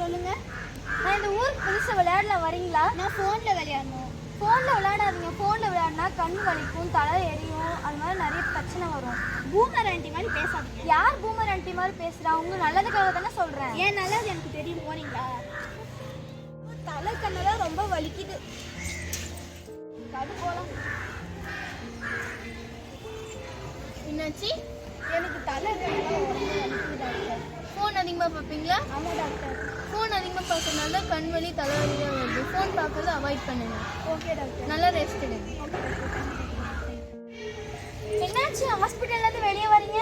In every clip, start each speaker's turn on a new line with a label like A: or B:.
A: சொல்லுங்க.
B: நான் இந்த ஊருக்கு புதுசாக விளையாடலாம் வரீங்களா?
A: நான் ஃபோனில் விளையாடணும்.
B: ஃபோனில் விளையாடாதீங்க. ஃபோனில் விளையாடினா கண் வலிக்கும், தலை எரியும், அது மாதிரி நிறைய பிரச்சனை வரும்.
A: பூமர் ஆண்டி மாதிரி பேசாதீங்க.
B: யார் பூமர் ஆண்டி மாதிரி பேசுகிறா? உங்க நல்லதுக்காக தானே சொல்கிறேன்.
A: ஏன் நல்லது எனக்கு தெரியும், போறீங்களா? தலை கண்ணெல்லாம் ரொம்ப வலிக்குது. அது போகலாம். என்னாச்சு? எனக்கு தலை கண்ணெல்லாம் ரொம்ப வலிக்குது டாக்டர்.
B: ஃபோன் அதிகமாக பார்ப்பீங்களா?
A: ஆமாம் டாக்டர்.
B: ஃபோன் அதிகமாக பார்க்கறதுனால கண் வலி, தலைவலி தான் வருது. ஃபோன் பார்க்கறத அவாய்ட் பண்ணுங்க.
A: Okay doctor.
B: நல்லா ரெஸ்ட் எடுங்க. என்னாச்சு? ஹாஸ்பிட்டல்லேருந்து வெளியே வரீங்க?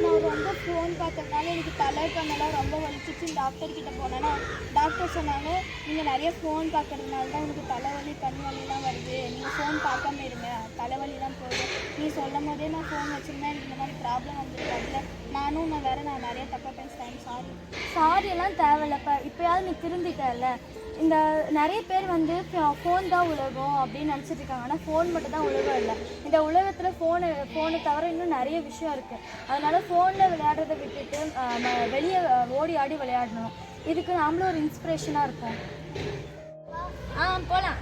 A: நான் ரொம்ப ஃபோன் பார்த்ததுனால எனக்கு தலை கண்ணெல்லாம் ரொம்ப வலிச்சிச்சு. டாக்டர் கிட்ட போனேன்னா டாக்டர் சொன்னாங்க, நீங்கள் நிறைய ஃபோன் பார்க்கறதுனால தான் உங்களுக்கு தலைவலி, கண் வலிலாம் வருது. நீங்கள் ஃபோன் பார்க்காம இருங்க, தலைவலிலாம் போகுது. நீ சொல்லும் போதே நான் ஃபோன் வச்சுருந்தேன், எனக்கு இந்த மாதிரி ப்ராப்ளம் வந்துருக்காதுல. நான் நிறைய தப்பாக பேசுகிறேன்.
B: சாரி எல்லாம் தேவையில்லப்பா. இப்போயாவது நீ திருந்திட்டல. இந்த நிறைய பேர் வந்து ஃபோன் தான் உலகம் அப்படின்னு நினச்சிட்டு இருக்காங்க. ஆனால் ஃபோன் மட்டும் தான் உலகம் இல்லை. இந்த உலகத்தில் ஃபோனை தவிர இன்னும் நிறைய விஷயம் இருக்குது. அதனால ஃபோனில் விளையாடுறதை விட்டுட்டு வெளியே ஓடி ஆடி விளையாடணும். இதுக்கு நாமளும் ஒரு இன்ஸ்பிரேஷனாக இருக்கும். போகலாம்.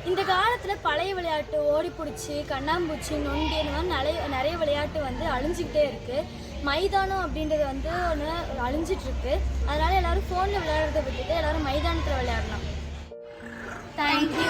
B: இந்த காலத்தில் பழைய விளையாட்டு, ஓடி பிடிச்சி, கண்ணாம்பூச்சி, நொண்டி, இந்த மாதிரி நிறைய விளையாட்டு வந்து அழிஞ்சிக்கிட்டே இருக்குது. மைதானம் அப்படின்றது வந்து ஒன்று அழிஞ்சிட்ருக்கு. அதனால் எல்லோரும் ஃபோனில் விளையாடுறதை விட்டுட்டு எல்லோரும் மைதானத்தில் விளையாடலாம். தேங்க்யூ.